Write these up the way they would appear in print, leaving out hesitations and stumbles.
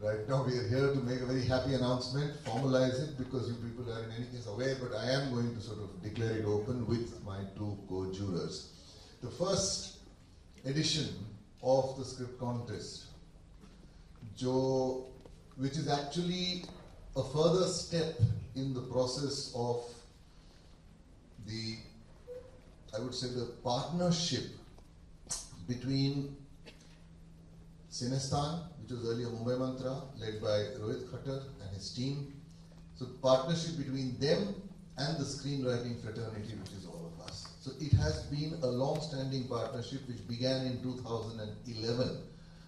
Right now we are here to make a very happy announcement, formalize it, because you people are in any case aware, but I am going to sort of declare it open with my two co-jurors. The first edition of the script contest, which is actually a further step in the process of the, I would say, the partnership between Cinestaan, which was earlier Mumbai Mantra, led by Rohit Khattar and his team. So partnership between them and the screenwriting fraternity, which is all of us. So it has been a long-standing partnership which began in 2011.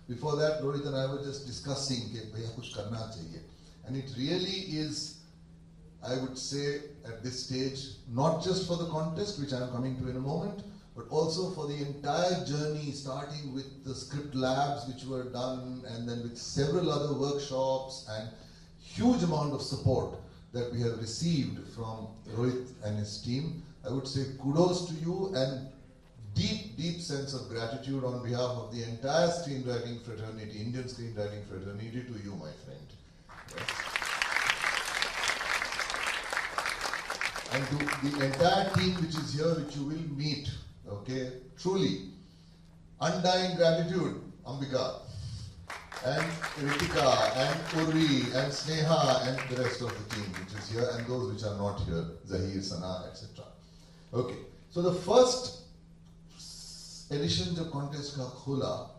Before that, Rohit and I were just discussing that bhaiya kuch karna chahiye. And it really is, I would say, at this stage, not just for the contest, which I am coming to in a moment, but also for the entire journey, starting with the script labs which were done, and then with several other workshops and huge amount of support that we have received from Rohit and his team. I would say kudos to you and deep, deep sense of gratitude on behalf of the entire screenwriting fraternity, Indian screenwriting fraternity, to you, my friend. Yes. And to the entire team which is here, which you will meet, okay, truly, undying gratitude, Ambika, and Ritika, and Urvi, and Sneha, and the rest of the team which is here, and those which are not here, Zahir, Sana, etc. Okay, so the first edition of contest ka khula,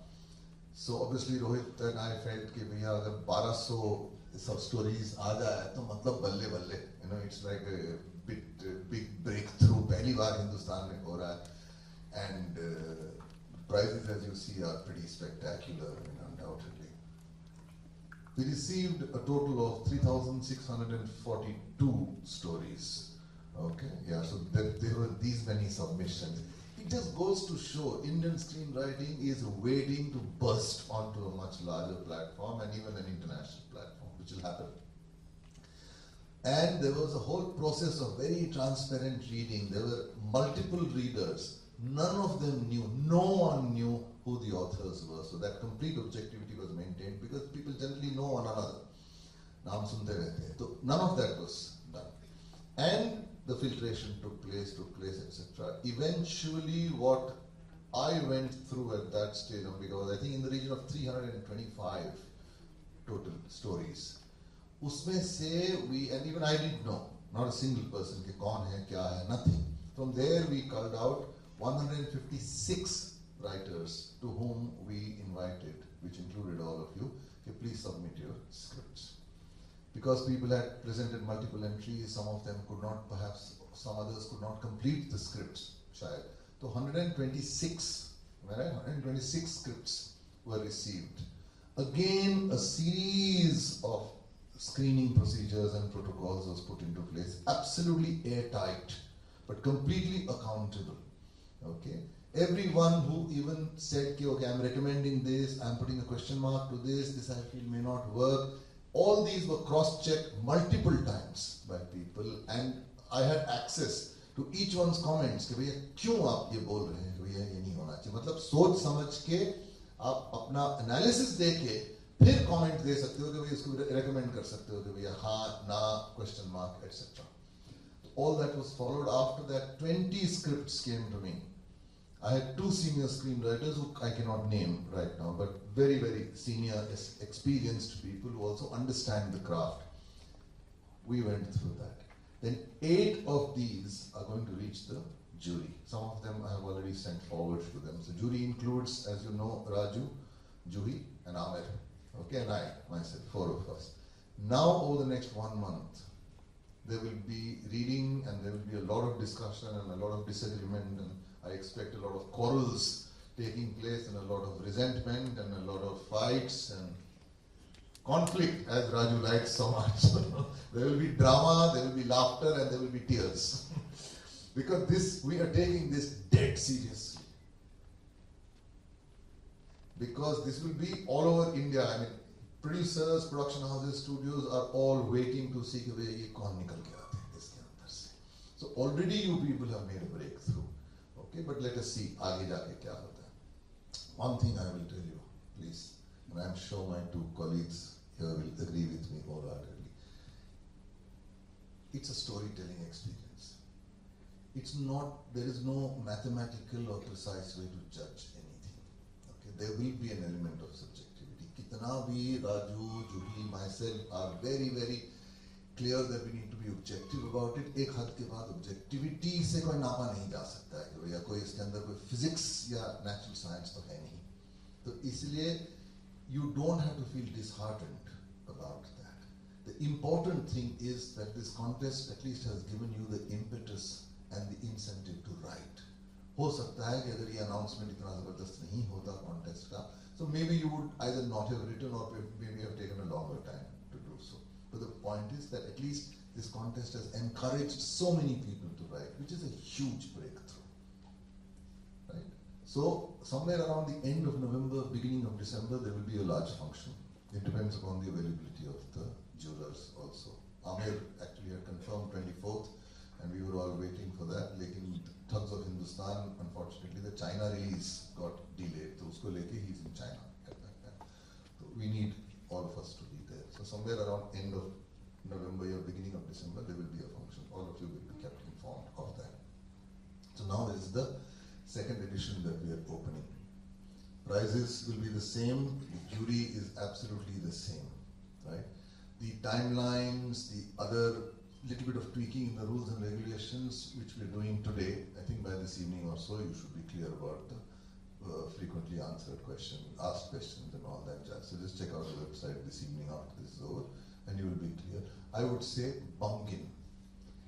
so obviously Rohit and I felt कि भैया अगर 1200 सब stories आ जाए तो मतलब बल्ले बल्ले, you know, it's like a big breakthrough, पहली बार हिंदुस्तान में हो रहा है, and prizes, as you see, are pretty spectacular, undoubtedly. We received a total of 3,642 stories. Okay, yeah, so there were these many submissions. It just goes to show Indian screenwriting is waiting to burst onto a much larger platform and even an international platform, which will happen. And there was a whole process of very transparent reading. There were multiple readers. None of them knew, no one knew who the authors were. So that complete objectivity was maintained because people generally know one another. Naam sunte rehte hain. So none of that was done. And the filtration took place, etc. Eventually, what I went through at that stage, because I think in the region of 325 total stories. Usme se we, and even I didn't know, not a single person, ke kaun hai, kya hai, nothing. From there we culled out 156 writers to whom we invited, which included all of you, okay, please submit your scripts. Because people had presented multiple entries, some of them could not, perhaps some others could not complete the scripts, shayad. So 126, right? 126 scripts were received. Again, a series of screening procedures and protocols was put into place, absolutely airtight, but completely accountable. Okay, everyone who even said, okay, I'm recommending this, I'm putting a question mark to this I feel may not work, all these were cross-checked multiple times by people, and I had access to each one's comments कि भैया क्यों आप ये बोल रहे हैं, भैया ये नहीं होना चाहिए, मतलब सोच समझ के आप अपना एनालिसिस दे के फिर कमेंट दे सकते हो कि भैया इसको रेकमेंड कर सकते हो कि भैया हाँ ना question mark etc. All that was followed. After that, 20 scripts came to me. I had two senior screenwriters who I cannot name right now, but very, very senior, experienced people who also understand the craft. We went through that. Then 8 of these are going to reach the jury. Some of them I have already sent forward to them. So jury includes, as you know, Raju, Juhi, and Amir. Okay, and I, myself, 4 of us. Now, over the next 1 month, there will be reading and there will be a lot of discussion and a lot of disagreement, and I expect a lot of quarrels taking place and a lot of resentment and a lot of fights and conflict, as Raju likes so much. There will be drama, there will be laughter, and there will be tears. Because we are taking this dead seriously. Because this will be all over India. I mean, producers, production houses, studios are all waiting to see कि ये कौन निकल के आते हैं इसके अंदर से. So already you people have made a breakthrough. Okay, but let us see आगे जाके क्या होता है. One thing I will tell you, please, and I am sure my two colleagues here will agree with me wholeheartedly. It's a storytelling experience. It's not, there is no mathematical or precise way to judge anything. Okay, there will be an element of subjectivity. Kitna bhi Raju, Juhi, myself are very, very clear that we need to be objective about it. एक हद के बाद objectivity से कोई नापा नहीं जा सकता है या कोई इसके अंदर कोई physics या natural science तो है नहीं. तो इसलिए you don't have to feel disheartened about that. The important thing is that this contest at least has given you the impetus and the incentive to write. हो सकता है कि अगर ये announcement इतना ज़बरदस्त नहीं होता contest का, so maybe you would either not have written or maybe have taken a longer time to do so. But the point is that at least this contest has encouraged so many people to write, which is a huge breakthrough. Right? So somewhere around the end of November, beginning of December, there will be a large function. It depends upon the availability of the jurors also. Amir actually had confirmed 24th, and we were all waiting for that. Lekin Thugs of Hindustan, unfortunately, the China release got delayed. So usko leke he's in China at that time. So we need all of us to be there. So somewhere around end of November or beginning of December, there will be a function. All of you will be kept informed of that. So now is the second edition that we are opening. Prizes will be the same. The jury is absolutely the same, right? The timelines, the other little bit of tweaking in the rules and regulations, which we're doing today. I think by this evening or so, you should be clear about the frequently asked questions and all that jazz. So just check out the website this evening after this is over and you will be clear. I would say bunk in.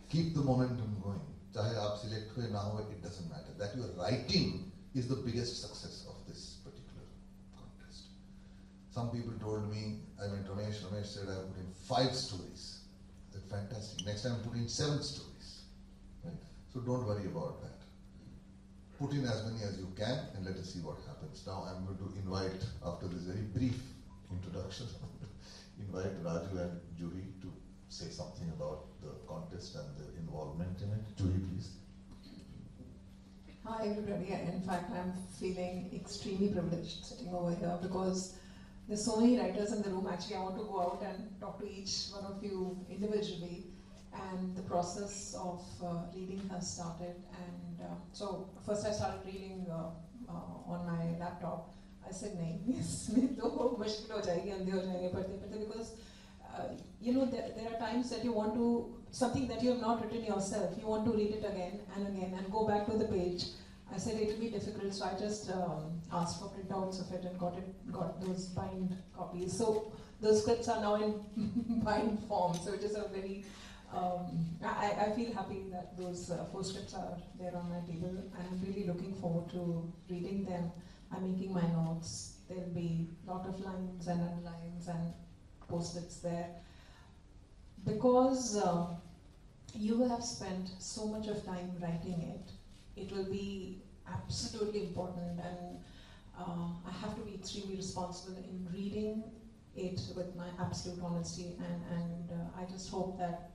Keep the momentum going. Chahe aap select hue na hue, it doesn't matter. That you are writing is the biggest success of this particular contest. Some people told me, Ramesh said I put in 5 stories. That's fantastic. Next time put in 7 stories. Right? So don't worry about that. Put in as many as you can and let us see what happens. Now I'm going to invite, after this very brief introduction, invite Raju and Juhi to say something about the contest and their involvement in it. Juhi, please. Hi everybody. In fact, I'm feeling extremely privileged sitting over here because there's so many writers in the room. Actually, I want to go out and talk to each one of you individually. And the process of reading has started. And so first I started reading on my laptop. I said, nahi, isme to mushkil ho jayegi, andhe ho jayenge padhte, because you know, there are times that you want to, something that you have not written yourself, you want to read it again and go back to the page. I said it will be difficult, so I just asked for printouts of it and got those bind copies. So those scripts are now in bind form, so it is a very, I feel happy that those 4 scripts are there on my table, and I'm really looking forward to reading them. I'm making my notes. There'll be a lot of lines and underlines and post-its there. Because you have spent so much of time writing it, it will be absolutely important, and I have to be extremely responsible in reading it with my absolute honesty, and I just hope that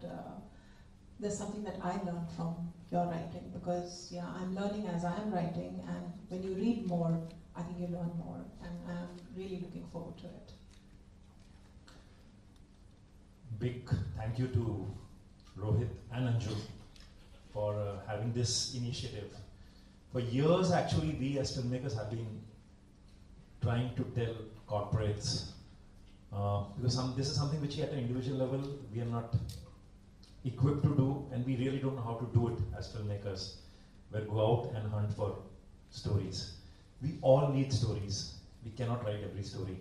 there's something that I learned from your writing, because yeah, I'm learning as I am writing, and when you read more, I think you learn more, and I'm really looking forward to it. Big thank you to Rohit and Anju for having this initiative. For years, actually, we as filmmakers have been trying to tell corporates, because this is something which at an individual level we are not equipped to do, and we really don't know how to do it as filmmakers. We go out and hunt for stories. We all need stories. We cannot write every story.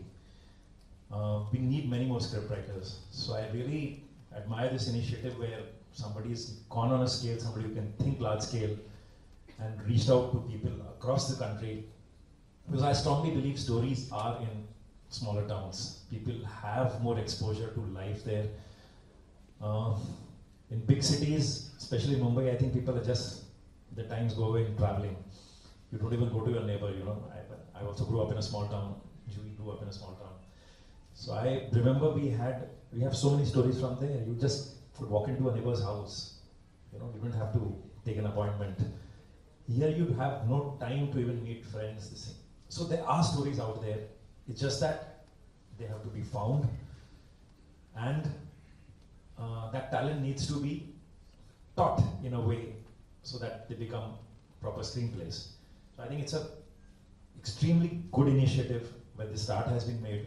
We need many more scriptwriters. So I really admire this initiative where somebody's gone on a scale, somebody who can think large scale, and reached out to people across the country. Because I strongly believe stories are in smaller towns. People have more exposure to life there. In big cities, especially Mumbai, I think people are just, the times go away in traveling. You don't even go to your neighbor, you know. I also grew up in a small town. Julie grew up in a small town. So I remember we have so many stories from there. You just could walk into a neighbor's house. You know, you didn't have to take an appointment. Here you have no time to even meet friends. So there are stories out there. It's just that they have to be found, and that talent needs to be taught in a way so that they become proper screenplays. So I think it's a extremely good initiative where the start has been made.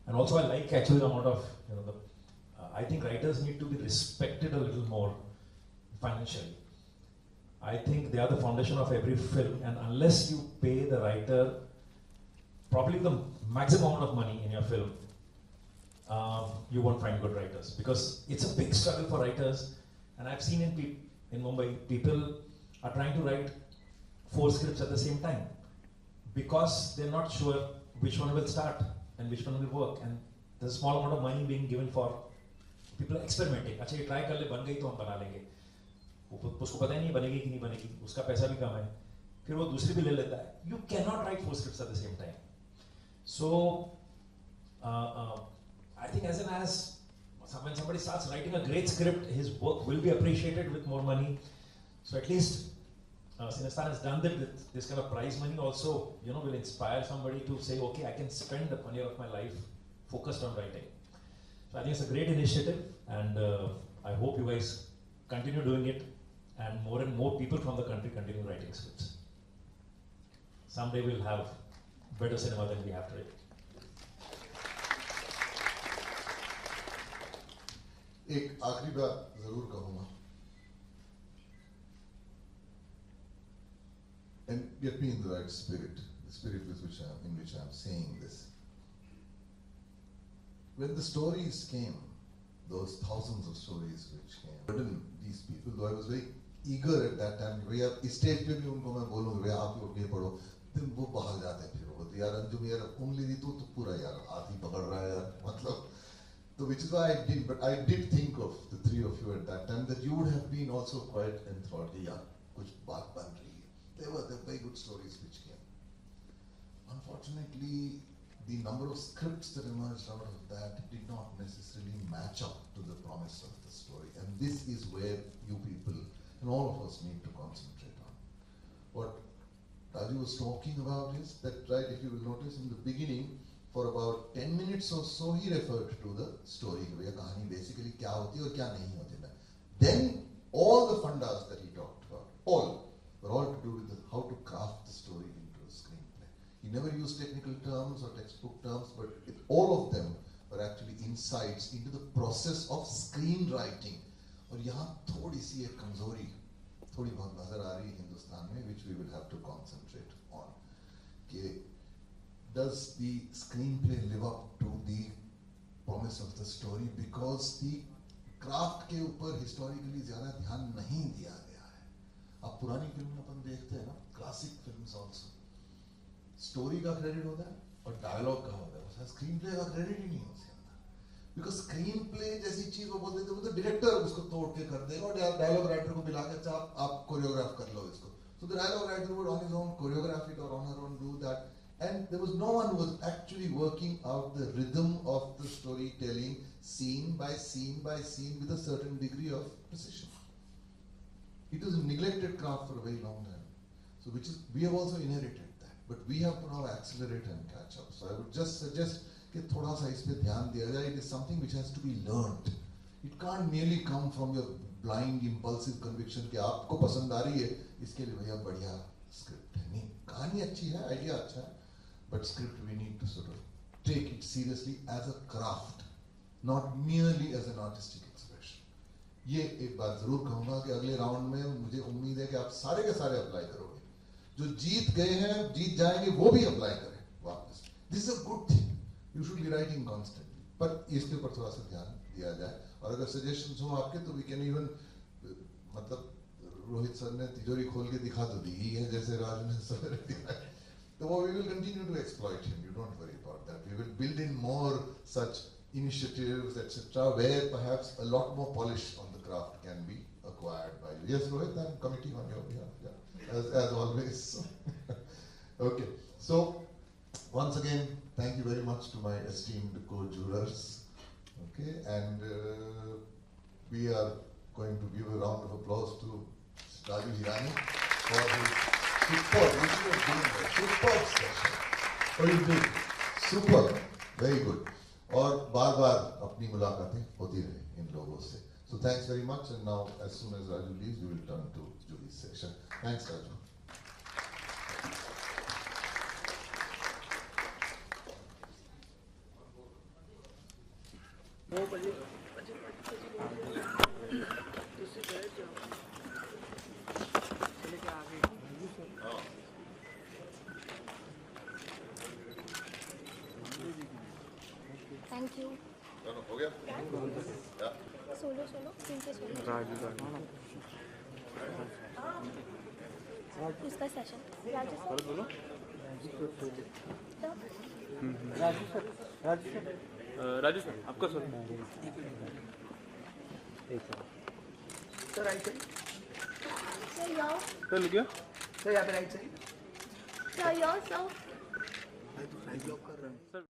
And also I like actually the amount of, I think writers need to be respected a little more financially. I think they are the foundation of every film, and unless you pay the writer probably the maximum amount of money in your film, you won't find good writers, because it's a big struggle for writers. And I've seen in Mumbai, people are trying to write 4 scripts at the same time because they're not sure which one will start and which one will work. And there's a small amount of money being given for people experimenting. अच्छा ये try कर ले, बन गई तो हम बना लेंगे. उसको पता ही नहीं बनेगी कि नहीं बनेगी, उसका पैसा भी कम है, फिर वो दूसरी भी ले लेता है. You cannot write 4 scripts at the same time. So I think when somebody starts writing a great script, his work will be appreciated with more money. So at least Cinestaan has done that with this kind of prize money also, will inspire somebody to say, okay, I can spend 1 year of my life focused on writing. So I think it's a great initiative, and I hope you guys continue doing it, and more people from the country continue writing scripts. Someday we'll have better cinema than we have today. एक आखिरी बात जरूर कहूँगा, and get me in the right spirit, the spirit in which I am saying this. When the stories came, those thousands of stories which came, burden these people, though I was very eager at that time, भैया stage पे भी उनको मैं बोलूँगा भैया आप उठ के पढ़ो, then वो भाग जाते फिर वो बोलते यार अंजुम यार उंगली दी तो पूरा यार हाथ ही पकड़ रहा है यार, मतलब. So which is why I did, but I did think of the 3 of you at that time that you would have been also quite enthralled. Yeah, कुछ बात बन रही है. There were very good stories which came. Unfortunately, the number of scripts that emerged out of that did not necessarily match up to the promise of the story. And this is where you people and all of us need to concentrate on. What Raju was talking about is that, right, if you will notice in the beginning, for about 10 minutes or so, he referred to the story, where kahani basically kya hoti hai aur kya nahi hoti hai. Then all the fundas that he talked about, were all to do with how to craft the story into a screenplay. He never used technical terms or textbook terms, but all of them were actually insights into the process of screenwriting. और यहाँ थोड़ी सी एक कमजोरी थोड़ी बहुत नजर आ रही है हिंदुस्तान में, which we will have to concentrate on. कि does the screenplay live up to the promise of the story, because the craft के ऊपर historically ज़्यादा ध्यान नहीं दिया गया है. अब पुरानी फिल्म अपन देखते हैं ना, classic films also, story का credit होता है और dialogue का होता है, उसका screenplay का credit ही नहीं होता है. Because screenplay जैसी चीज वो बोलते थे, वो तो director उसको तोड़ के कर देगा और dialogue writer को मिला के आप choreograph कर लो इसको. So the dialogue writer would on his own choreograph it or on her own do that. And there was no one who was actually working out the rhythm of the storytelling, scene by scene by scene, with a certain degree of precision. It was a neglected craft for a very long time. So we have also inherited that, but we have to now accelerate and catch up. So I would just suggest कि थोड़ा सा इस पे ध्यान दिया जाए. It is something which has to be learned. It can't merely come from your blind impulsive conviction कि आपको पसंद आ रही है, इसके लिए भैया बढ़िया स्क्रिप्ट है. नहीं, कहानी अच्छी है, आइडिया अच्छा है, but script we need to sort of take it seriously as a craft, not merely as an artistic expression. ये एक बात जरूर कहूँगा कि अगले राउंड में मुझे उम्मीद है कि आप सारे के सारे अप्लाई करोगे. जो जीत गए हैं, जीत जाएंगे, वो भी अप्लाई करें वापस. This is a good thing. You should be writing constantly. But इसके ऊपर थोड़ा सा ध्यान दिया जाए. और अगर suggestions हो आपके, तो we can even, मतलब रोहित सर ने तिजोरी खोल के दिखा तो दी ही है, जैसे राजू ने सवेरे दिखाया. So we will continue to exploit him. You don't worry about that. We will build in more such initiatives, etc., where perhaps a lot more polish on the craft can be acquired by you. Yes, Rohit, I'm committing on your behalf. Yeah, as always. Okay. So once again, thank you very much to my esteemed co-jurors. Okay, and we are going to give a round of applause to Raju Hirani for his superb session. Oh, you did. Super. Very good. और बार बार अपनी मुलाकातें होती रहे इन लोगों से. So thanks very much, and now as soon as Raju leaves, we will turn to Julie's section. Thanks, Raju. Thank you. हो गया? Solo scene के सोलो उसका session Raju sir Raju sir आपका सर राइट साइड सर यार sir लिख गया sir यहाँ पे राइट साइड सर यार सर ब्लॉक कर